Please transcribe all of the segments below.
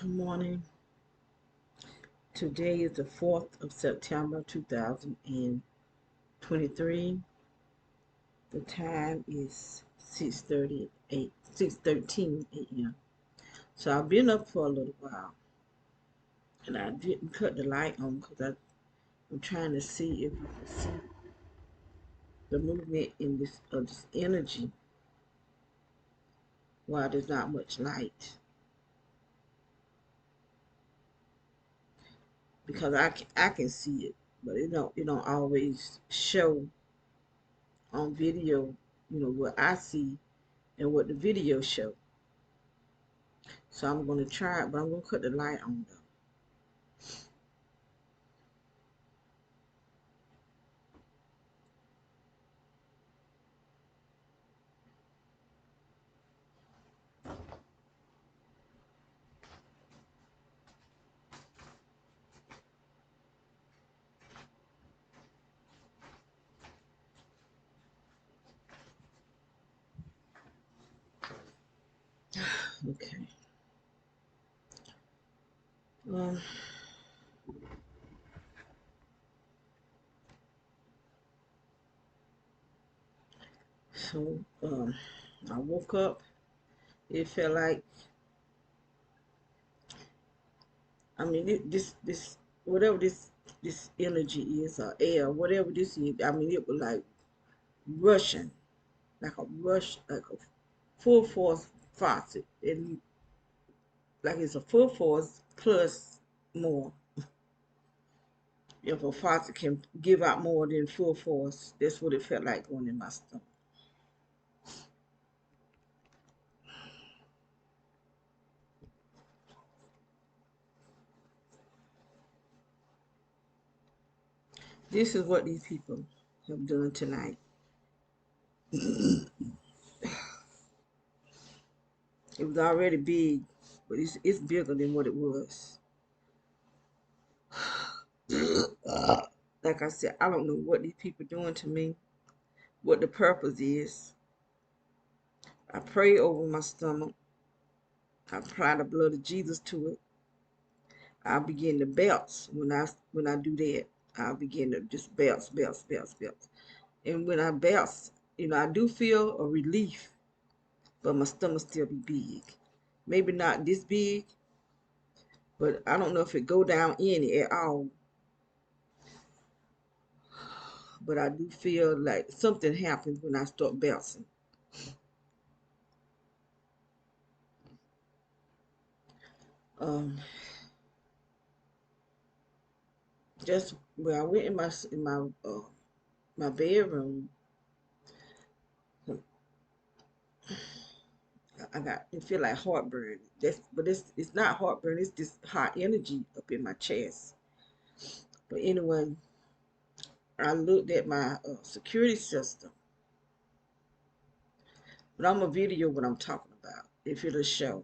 Good morning. Today is the 4th of September 2023. The time is 6:13 a.m. So I've been up for a little while and I didn't cut the light on because I'm trying to see if you can see the movement in this energy while there's not much light. Because I can see it, but it don't always show on video, what I see and what the video show. So I'm going to try it, but I'm going to cut the light on though. Okay. Um, so I woke up. It felt like, this whatever this energy is, or air, whatever this is. It was like rushing, like a rush, like a full force faucet, and like it's a full force plus more. If a faucet can give out more than full force, that's what it felt like going in my stomach. This is what these people have done tonight. It was already big, but it's bigger than what it was. Like I said, I don't know what these people doing to me, what the purpose is. I pray over my stomach. I apply the blood of Jesus to it. I begin to bounce when I do that. I begin to just bounce, bounce, bounce, bounce. And when I bounce, I do feel a relief, but my stomach still be big. Maybe not this big, but I don't know if it go down in it at all. But I do feel like something happens when I start bouncing. Um, just when I went in my bedroom, I got it feel like heartburn. It's not heartburn. It's this hot energy up in my chest. But anyway, I looked at my security system, but I'm a video what I'm talking about. If it'll show.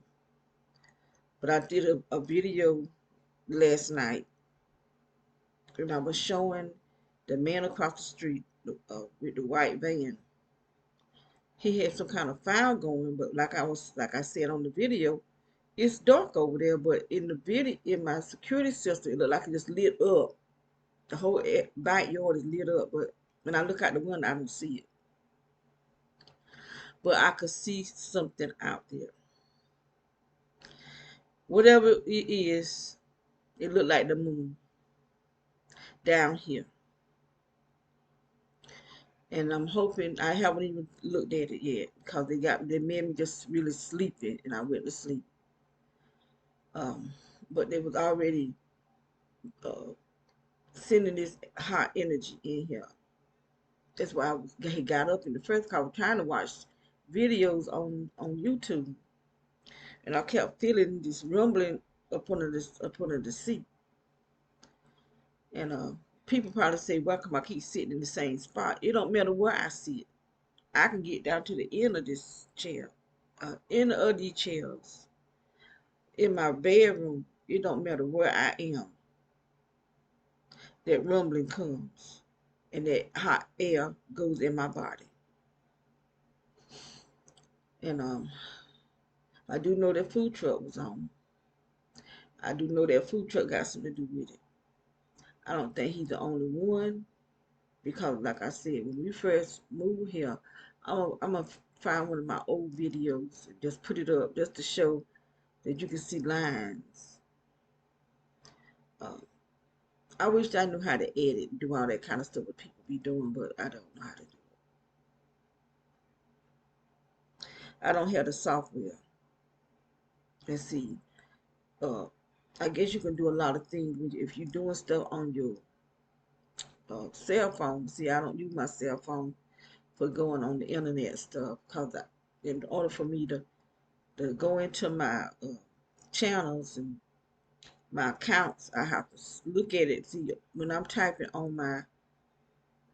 But I did a video last night, and I was showing the man across the street with the white van. He had some kind of fire going, but like I said on the video, it's dark over there. But in the video, in my security system, it looked like it just lit up. The whole backyard is lit up, but when I look out the window, I don't see it. But I could see something out there. Whatever it is, it looked like the moon down here. And I'm hoping, I haven't even looked at it yet because they made me just really sleepy, and I went to sleep. Um, but they was already uh, sending this hot energy in here. That's why he got up in the first. Cause I was trying to watch videos on YouTube, and I kept feeling this rumbling up under the seat. And people probably say, "Why come I keep sitting in the same spot?" It don't matter where I sit. I can get down to the end of this chair, end of these chairs, in my bedroom. It don't matter where I am. That rumbling comes, and that hot air goes in my body. And I do know that food truck was on. I do know that food truck got something to do with it. I don't think he's the only one because, like I said, when we first moved here, I'm gonna find one of my old videos and just put it up just to show that you can see lines. Uh, I wish I knew how to edit and do all that kind of stuff what people be doing, but I don't know how to do it. I don't have the software. Let's see. Uh, I guess you can do a lot of things if you're doing stuff on your cell phone. See, I don't use my cell phone for going on the internet stuff because in order for me to go into my channels and my accounts, I have to look at it. See, when I'm typing on my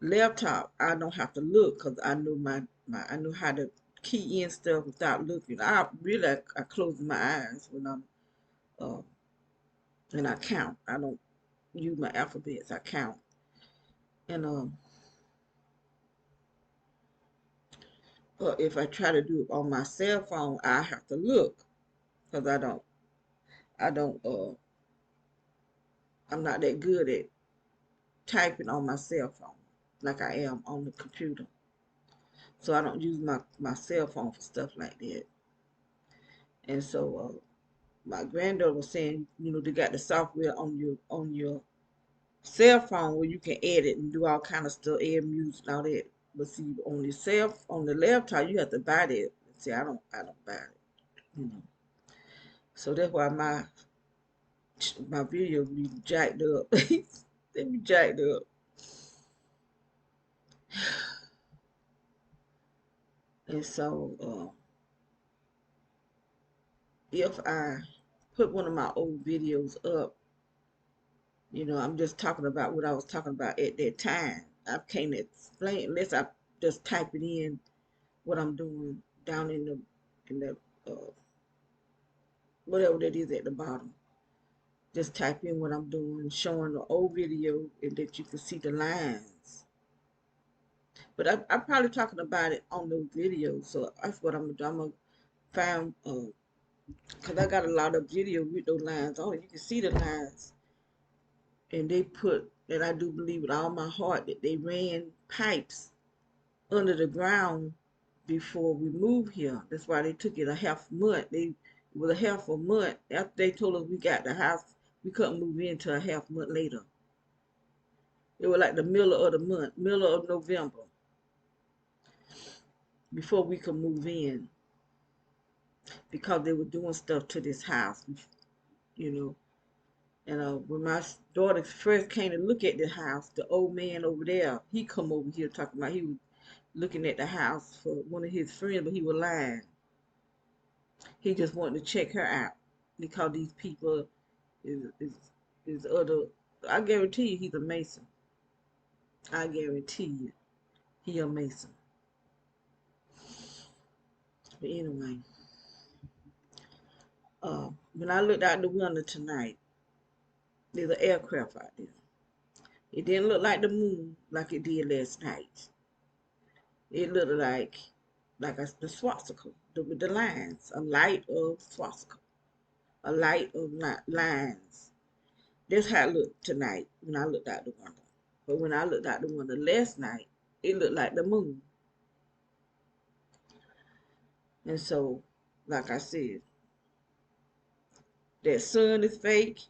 laptop, I don't have to look because I know I know how to key in stuff without looking. I close my eyes when I'm uh, and I count. I don't use my alphabets. I count. And but if I try to do it on my cell phone, I have to look because I don't I'm not that good at typing on my cell phone like I am on the computer. So I don't use my cell phone for stuff like that. And so my granddaughter was saying, you know, they got the software on your cell phone where you can edit and do all kind of stuff, add music and all that. But see, on the laptop, you have to buy that. See, I don't buy it, you know. So that's why my video be jacked up. They be jacked up. And so if I put one of my old videos up, you know, I'm just talking about what I was talking about at that time. I can't explain unless I just type it in what I'm doing down in the whatever that is at the bottom. Just type in what I'm doing, showing the old video, and that you can see the lines. But I'm probably talking about it on those videos, so that's what I'm gonna do. I'm gonna find because I got a lot of video with those lines on it. You can see the lines, and they put, and I do believe with all my heart that they ran pipes under the ground before we moved here. That's why they took it a half month. It was a half a month after they told us we got the house. We couldn't move in till a half month later. It was like the middle of the month, middle of November, before we could move in because they were doing stuff to this house, you know. And when my daughter first came to look at the house, the old man over there, he come over here talking about he was looking at the house for one of his friends, but he was lying. He just wanted to check her out because these people is other. I guarantee you, he's a Mason. I guarantee you, he a Mason. But anyway, when I looked out the window tonight, there's an aircraft out there. It didn't look like the moon like it did last night. It looked like the swastika with the lines, a light of swastika, a light of lines. That's how it looked tonight when I looked out the window. But when I looked out the window last night, it looked like the moon. And so, like I said, that sun is fake,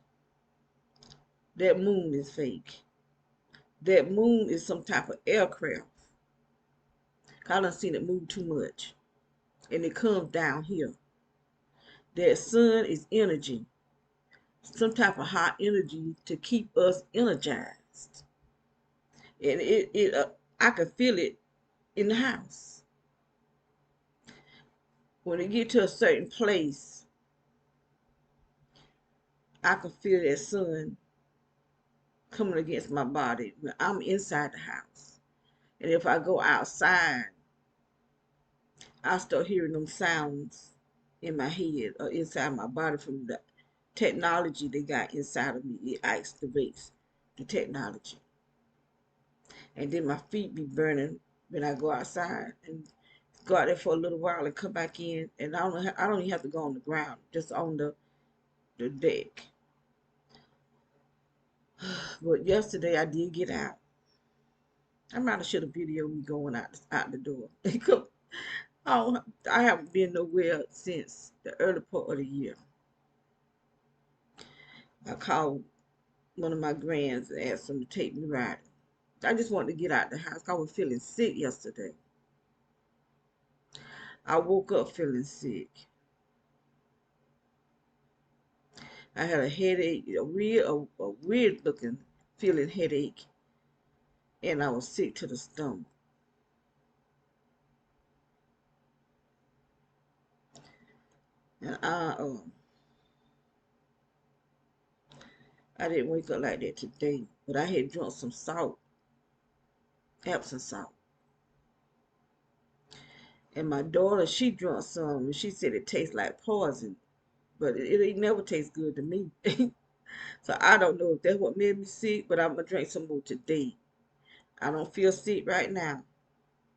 that moon is fake. That moon is some type of aircraft. I done seen it move too much. And it comes down here. That sun is energy. Some type of hot energy to keep us energized. And I can feel it in the house. When it get to a certain place, I can feel that sun coming against my body when I'm inside the house. And if I go outside, I start hearing them sounds in my head or inside my body from the technology they got inside of me. It activates the technology. And then my feet be burning when I go outside and go out there for a little while and come back in. And I don't even have to go on the ground, just on the deck. But yesterday I did get out. I might have should have videoed me going out the door. Because I haven't been nowhere since the early part of the year. I called one of my grands and asked him to take me riding. I just wanted to get out the house. I was feeling sick yesterday. I woke up feeling sick. I had a headache, a weird looking feeling headache, and I was sick to the stomach. And I didn't wake up like that today, but I had drunk some salt, Epsom salt. And my daughter, she drank some, and she said it tastes like poison, but it never tastes good to me. So I don't know if that's what made me sick, but I'm gonna drink some more today. I don't feel sick right now,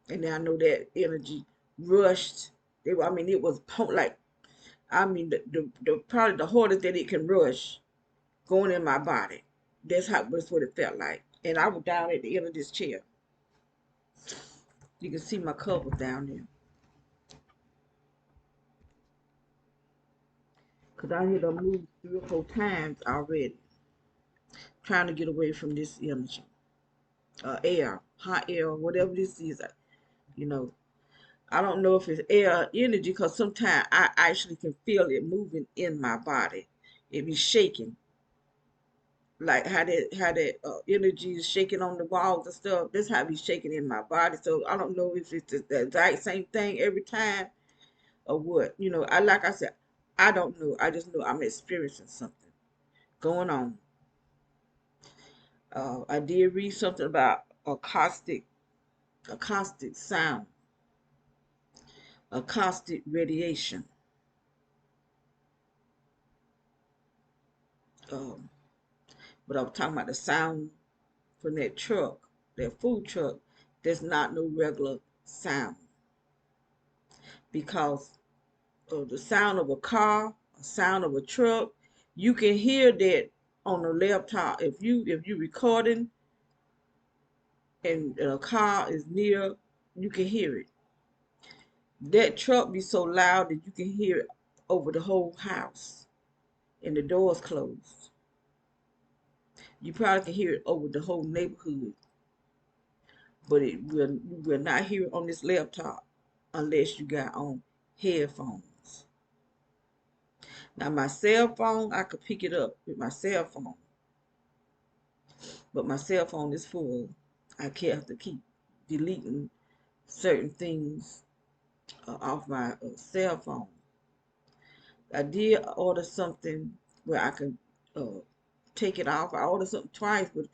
and then I know that energy rushed. I mean, it was like, I mean, the probably the hardest that it can rush going in my body. That's what it felt like. And I was down at the end of this chair. You can see my cover down there. Because I had to move 3 or 4 times already, trying to get away from this energy. Air, hot air, whatever this is. You know, I don't know if it's air or energy because sometimes I actually can feel it moving in my body. It be shaking, like how that energy is shaking on the walls and stuff. That's how it be shaking in my body. So I don't know if it's the exact same thing every time or what. You know, like I said, I don't know. I just know I'm experiencing something going on. I did read something about acoustic sound, acoustic radiation. Um, but I was talking about the sound from that truck, that food truck. There's not no regular sound because of the sound of a car, a sound of a truck. You can hear that on the laptop if you recording and a car is near, you can hear it. That truck be so loud that you can hear it over the whole house and the doors closed. You probably can hear it over the whole neighborhood, but you will not hear it on this laptop unless you got on headphones. Now my cell phone, I could pick it up with my cell phone, but my cell phone is full. I can't have to keep deleting certain things off my cell phone. I did order something where I could uh, take it off. I ordered something twice, but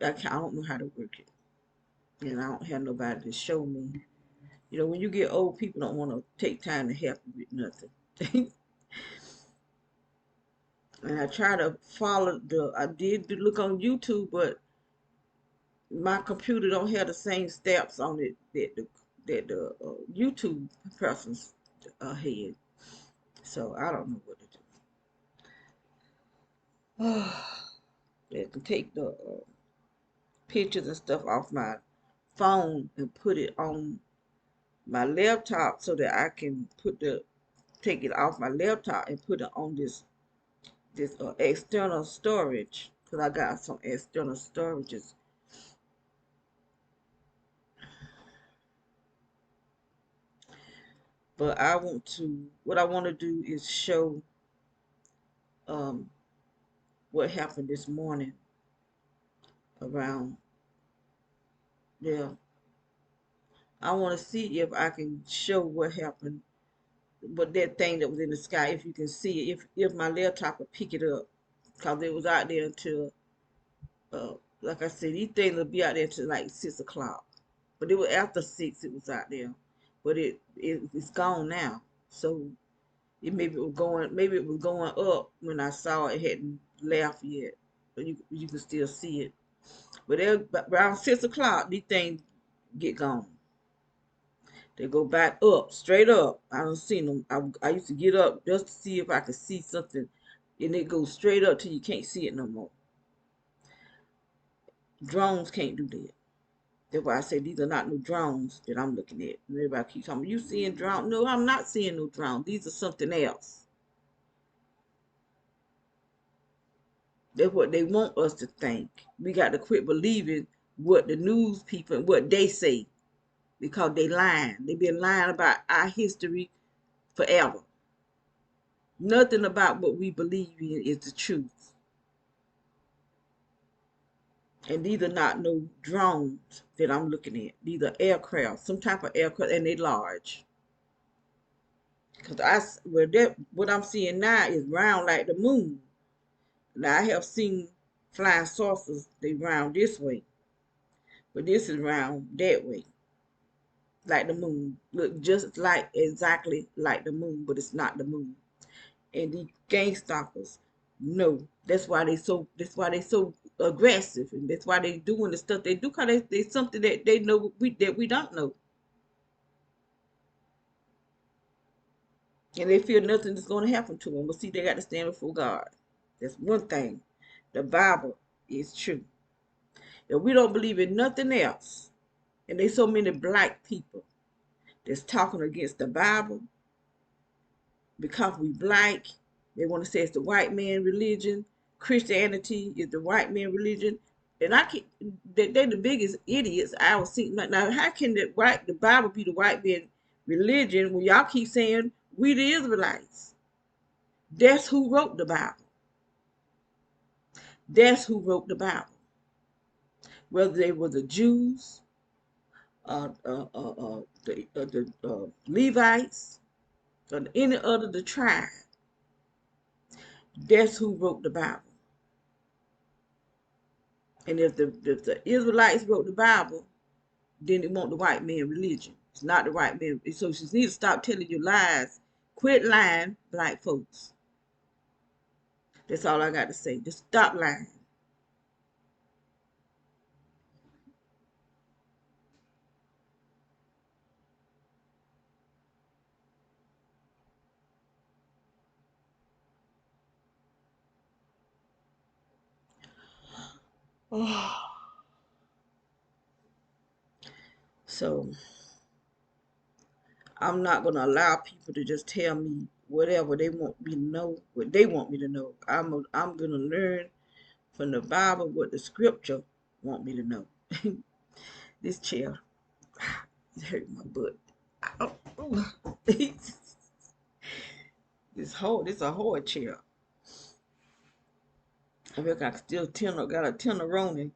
I don't know how to work it, and I don't have nobody to show me. You know, when you get old, people don't want to take time to help you with nothing. And I try to follow I did look on YouTube, but my computer don't have the same steps on it that the YouTube person's had. So I don't know what to do. They can take the pictures and stuff off my phone and put it on my laptop so that I can take it off my laptop and put it on this external storage because I got some external storages. But what I want to do is show um, what happened this morning around there. I want to see if I can show what happened, but that thing that was in the sky, if you can see it, if my laptop will pick it up, because it was out there until, like I said, these things will be out there until like 6 o'clock. But it was after 6 it was out there, but it's gone now. So maybe it was going up when I saw it hadn't left yet, but you can still see it. But around 6 o'clock, these things get gone. They go back up, straight up. I don't see them. I used to get up just to see if I could see something, and it goes straight up till you can't see it no more. Drones can't do that. That's why I say these are not no drones that I'm looking at. And everybody keeps talking, you seeing drones? No, I'm not seeing no drones. These are something else. That's what they want us to think. We got to quit believing what the news people and what they say, because they lying. They been lying about our history forever. Nothing about what we believe in is the truth. And these are not no drones that I'm looking at. These are aircraft, some type of aircraft, and they large. Because what I'm seeing now is round like the moon. Now I have seen flying saucers, they round this way, but this is round that way, like the moon. Look just like exactly like the moon, but it's not the moon. And the gang stalkers, no, that's why they so aggressive, and that's why they doing the stuff they do, because they something that they know that we don't know, and they feel nothing is going to happen to them. But see, they got to stand before God. That's one thing. The Bible is true. If we don't believe in nothing else, and there's so many black people that's talking against the Bible because we black. They want to say it's the white man religion. Christianity is the white man religion. And I can they're the biggest idiots I was seeing. Now, how can the Bible be the white man religion when y'all keep saying we the Israelites? That's who wrote the Bible. That's who wrote the Bible. Whether they were the Jews, the Levites, or any other the tribe, that's who wrote the Bible. And if the Israelites wrote the Bible, then they want the white man religion. It's not the white man. So you need to stop telling your lies. Quit lying, black folks. That's all I got to say. Just stop lying. So I'm not gonna allow people to just tell me whatever they want me to know, what they want me to know. I'm gonna learn from the Bible what the scripture want me to know. This chair, it hurt my butt. This a hard chair. I reckon I can still got a tenderoni.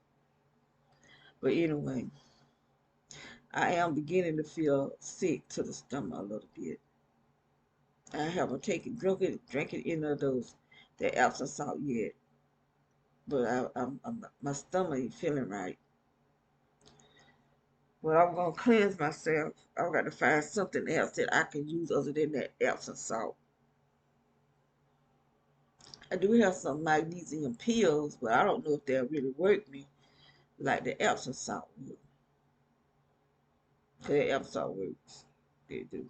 But anyway, I am beginning to feel sick to the stomach a little bit. I haven't drinking any of the Epsom salt yet. But my stomach ain't feeling right. But I'm gonna cleanse myself. I've got to find something else that I can use other than that Epsom salt. I do have some magnesium pills, but I don't know if they'll really work me like the Epsom salt will. Cause the Epsom salt works. They do.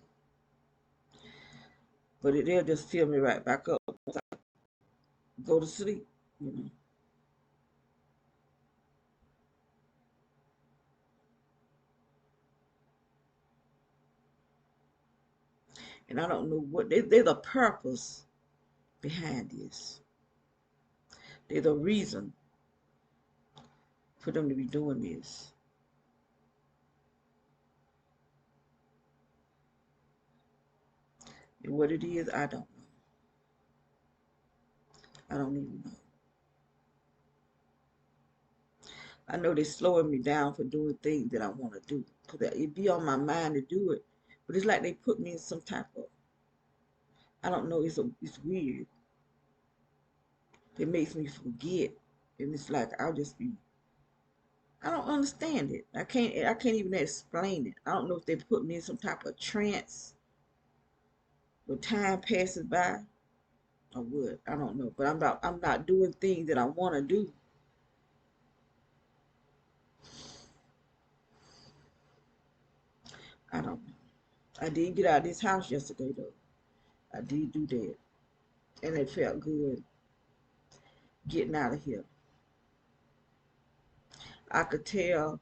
But they'll just fill me right back up once I go to sleep, you know. And I don't know what there's a purpose behind this. There's a reason for them to be doing this. And what it is, I don't know. I don't even know. I know they're slowing me down for doing things that I want to do. Because it be on my mind to do it. But it's like they put me in some type of, I don't know, it's weird. It makes me forget. And it's like I'll just be, I don't understand it. I can't even explain it. I don't know if they put me in some type of trance where time passes by or what. I don't know. But I'm not doing things that I want to do. I don't know. I did get out of this house yesterday though. I did do that. And it felt good getting out of here. I could tell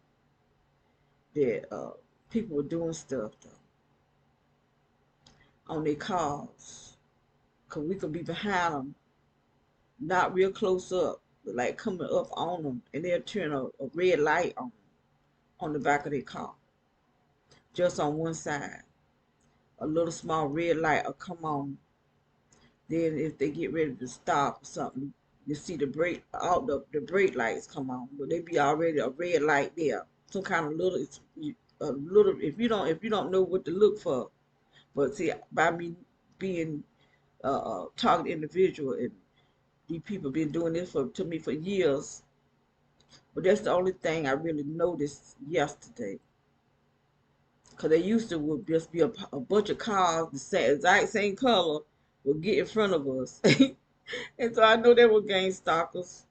that people were doing stuff though, on their cars. Because we could be behind them, not real close up, but like coming up on them, and they'll turn a red light on the back of their car, just on one side. A little small red light will come on. Then if they get ready to stop or something, you see the brake out the brake lights come on, but they be already a red light there. Some kind of little a little if you don't know what to look for. But see, by me being target individual, and these people been doing this to me for years. But that's the only thing I really noticed yesterday. Cause they used to would just be a bunch of cars the same exact same color would get in front of us. And so I know they were gang stalkers.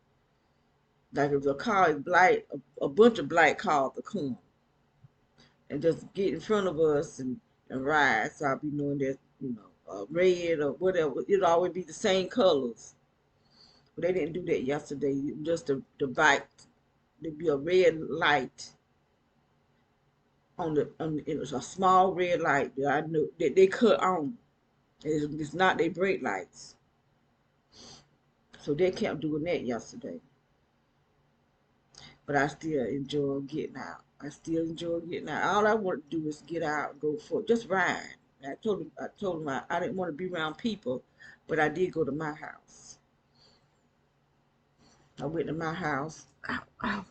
Like if a car is black, a bunch of black cars will come and just get in front of us and ride. So I'll be knowing that, red or whatever. It'll always be the same colors. But they didn't do that yesterday. Just the bike, there'd be a red light it was a small red light that I knew that they cut on. It's not their brake lights. So they kept doing that yesterday. But I still enjoy getting out. I still enjoy getting out. All I want to do is get out and go for it. Just ride. I told him I didn't want to be around people, but I did go to my house. I went to my house. Ow, ow.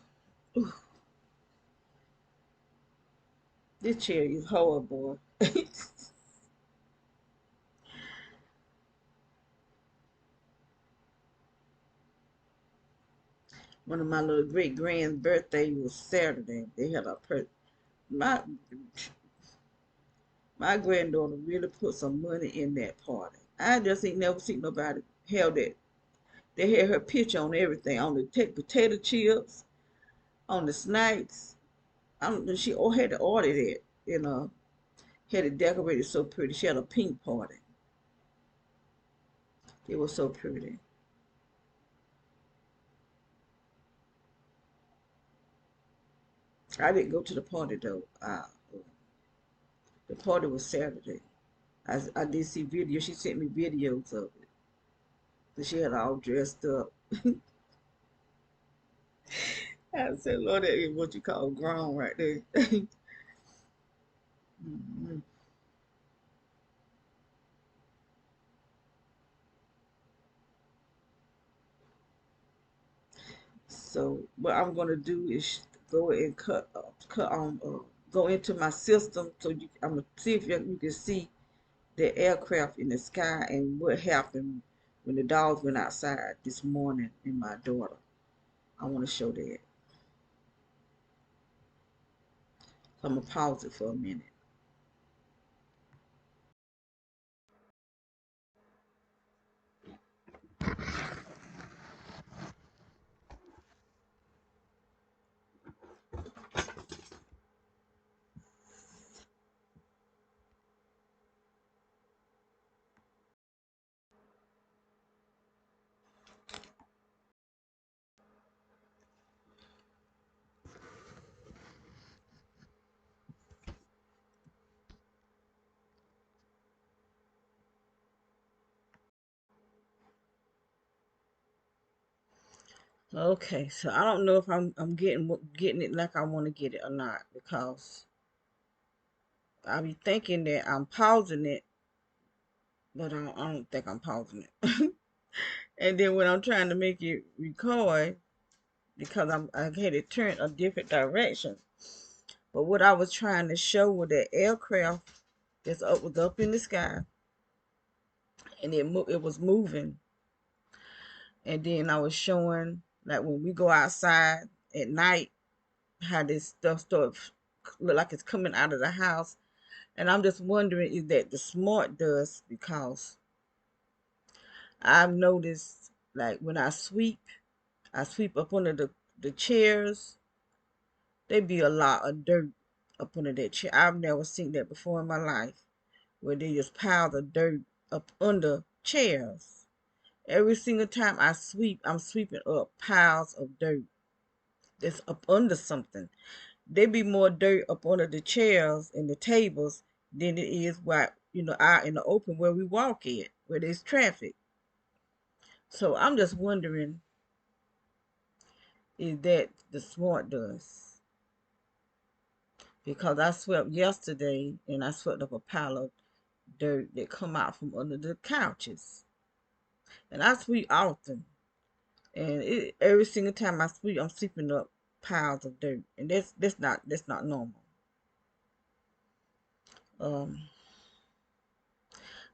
Ooh, this chair is horrible. One of my little great grand's birthday was Saturday. They had my my granddaughter really put some money in that party. I just ain't never seen nobody held that. They had her picture on everything, on the potato chips, on the snacks. I don't know, she all had to order that, had it decorated so pretty. She had a pink party. It was so pretty. I didn't go to the party though. The party was Saturday. I did see videos. She sent me videos of it. So she had all dressed up. I said, Lord, that is what you call grown right there. Mhm. So what I'm gonna do is go and cut on, go into my system. So I'm gonna see if you can see the aircraft in the sky and what happened when the dogs went outside this morning and my daughter. I want to show that. So I'm gonna pause it for a minute. Okay, so I don't know if I'm getting it like I want to get it or not, because I be thinking that I'm pausing it, but I don't think I'm pausing it. And then when I'm trying to make it record, because I had it turned a different direction. But what I was trying to show with that aircraft was up in the sky, and it was moving. And then I was showing like when we go outside at night, how this stuff starts look like it's coming out of the house. And I'm just wondering, is that the smart does? Because I've noticed, like when I sweep up under the chairs. There be a lot of dirt up under that chair. I've never seen that before in my life, where they just piles of dirt up under chairs. Every single time I sweep, I'm sweeping up piles of dirt that's up under something. There be more dirt up under the chairs and the tables than it is out in the open where we walk in, where there's traffic. So I'm just wondering, is that the smart does? Because I swept yesterday and I swept up a pile of dirt that come out from under the couches. And I sweep often. And every single time I sweep, I'm sweeping up piles of dirt. And that's not normal. Um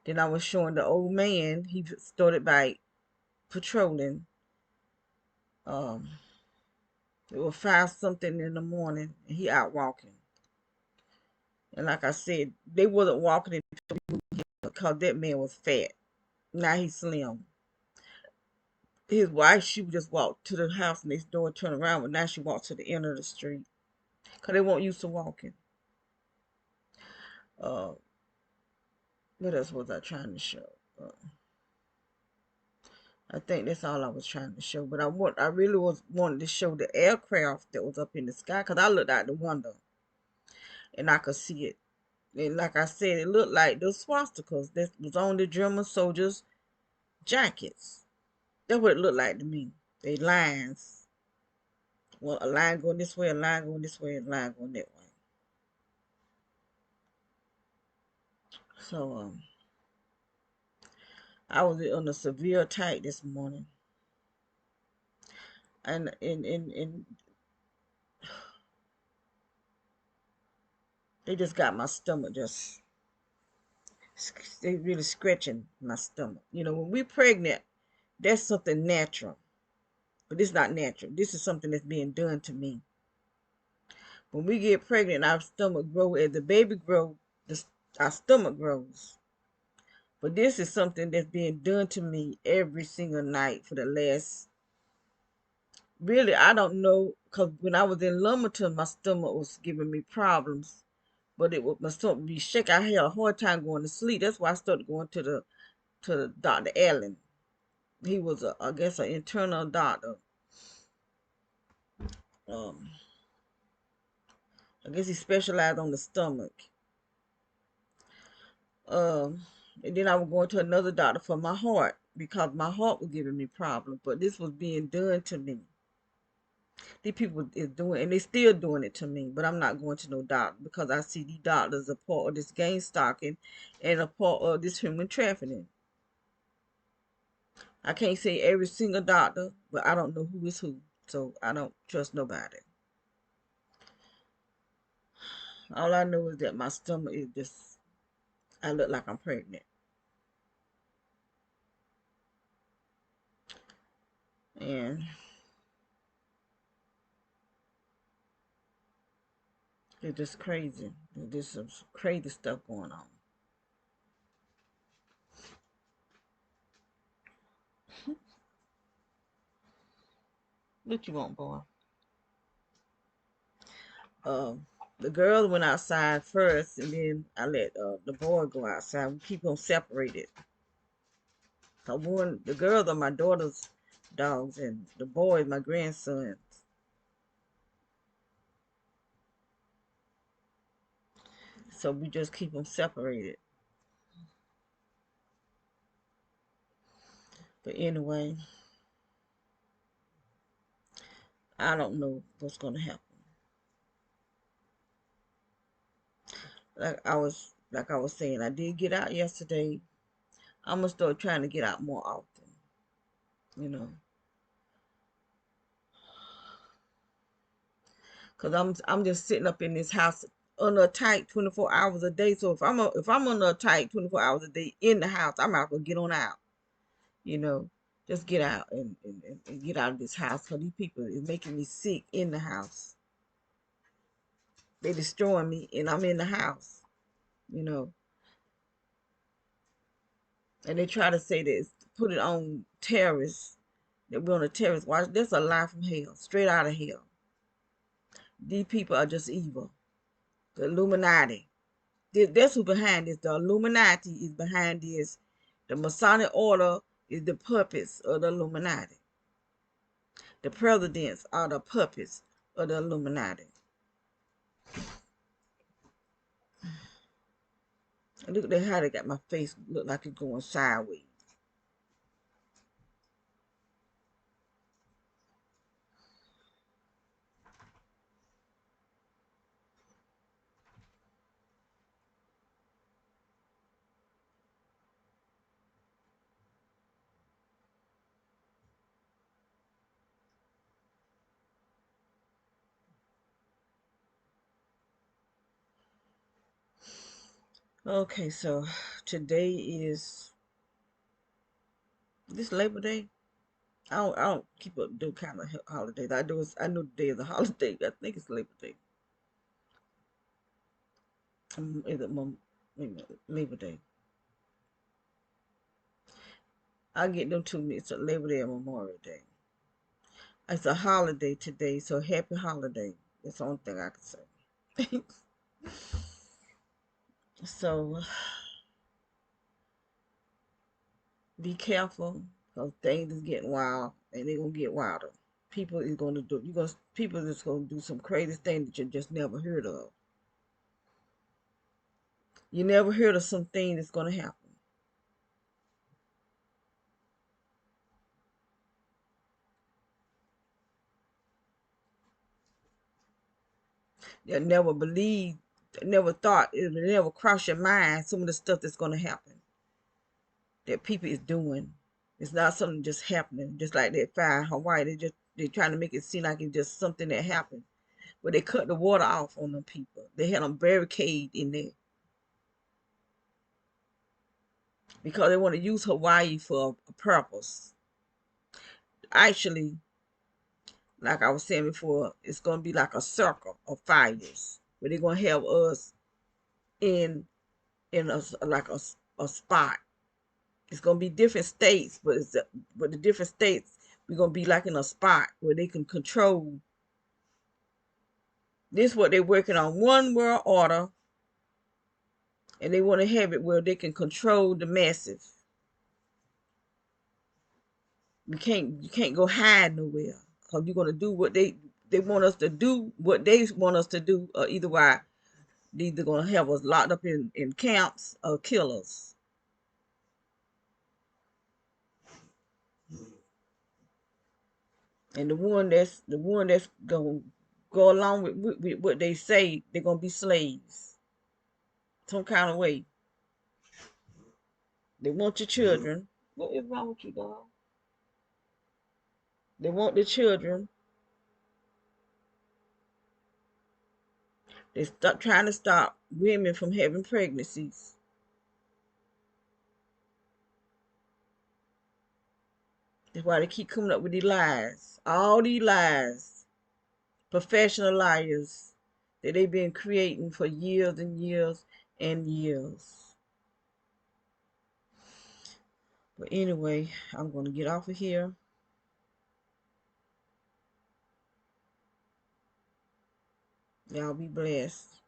then I was showing the old man, he started by patrolling. It was 5 something in the morning and he out walking. And like I said, they wasn't walking because that man was fat. Now he's slim. His wife, she would just walk to the house next door, turn around, but now she walks to the end of the street because they weren't used to walking. Uh, what else was I trying to show? I think that's all I was trying to show. But I really was wanting to show the aircraft that was up in the sky because I looked out the window and I could see it. And like I said, it looked like those swastikas that was on the German soldiers' jackets. That's what it looked like to me. They lines. Well, a line going this way, a line going this way, a line going that way. So I was on a severe attack this morning, and they just got my stomach just they really scratching my stomach. When we pregnant, that's something natural, but this is not natural. This is something that's being done to me. When we get pregnant, our stomach grows. As the baby grows, our stomach grows. But this is something that's being done to me every single night for the last. Really, I don't know, because when I was in Lumberton, my stomach was giving me problems. But my stomach would be shaking. I had a hard time going to sleep. That's why I started going to Dr. Allen. He was, I guess, an internal doctor. Um, I guess he specialized on the stomach. Um, and then I was going to another doctor for my heart because my heart was giving me problems. But this was being done to me. These people is doing, and they still doing it to me. But I'm not going to no doctor because I see these doctors a part of this gang stalking and a part of this human trafficking. I can't say every single doctor, but I don't know who is who. So I don't trust nobody. All I know is that my stomach is just, I look like I'm pregnant. And it's just crazy. There's some crazy stuff going on. What you want, boy? The girl went outside first, and then I let the boy go outside. We keep them separated. So the girls are my daughter's dogs, and the boy is my grandson's. So we just keep them separated. But anyway, I don't know what's gonna happen. Like I was saying, I did get out yesterday. I'm gonna start trying to get out more often. You know, cause I'm just sitting up in this house under attack 24 hours a day. So if I'm under attack 24 hours a day in the house, I'm not gonna get on out. You know, just get out and get out of this house. Cause these people is making me sick in the house. They destroying me, and I'm in the house. You know, and they try to say this, put it on terrorists. That we're on a terrorist watch. That's a lie from hell, straight out of hell. These people are just evil. The Illuminati. That's who behind this. The Illuminati is behind this. The Masonic Order is the puppets of the Illuminati. The presidents are the puppets of the Illuminati. And look at how they got my face look like it's going sideways. Okay, so today is this Labor Day. I don't keep up those kind of holidays. I know the day is a holiday. I think it's Labor Day. Is it Labor Day? I get them two mixed up. Labor Day and Memorial Day. It's a holiday today, so happy holiday. That's the only thing I can say. So be careful because things is getting wild and they're gonna get wilder. People is gonna do some crazy things that you just never heard of. You never heard of some thing that's gonna happen. You never believed, never thought, it never crossed your mind some of the stuff that's gonna happen that people is doing. It's not something just happening, just like that fire in Hawaii. They're trying to make it seem like it's just something that happened. But they cut the water off on them people. They had them barricade in there because they want to use Hawaii for a purpose. Actually, like I was saying before, it's gonna be like a circle of fires where they're gonna have us in a spot. It's gonna be different states, but the different states we're gonna be like in a spot where they can control. This is what they're working on, one world order, and they want to have it where they can control the masses. You can't go hide nowhere because you're gonna do what they want us to do, what they want us to do, or either way, they're either gonna have us locked up in camps or kill us. And the one that's gonna go along with what they say, they're gonna be slaves some kind of way. They want your children. What is wrong with you, dog? They want the children. They stop trying to stop women from having pregnancies. That's why they keep coming up with these lies. All these lies. Professional liars that they've been creating for years and years and years. But anyway, I'm going to get off of here. Y'all be blessed.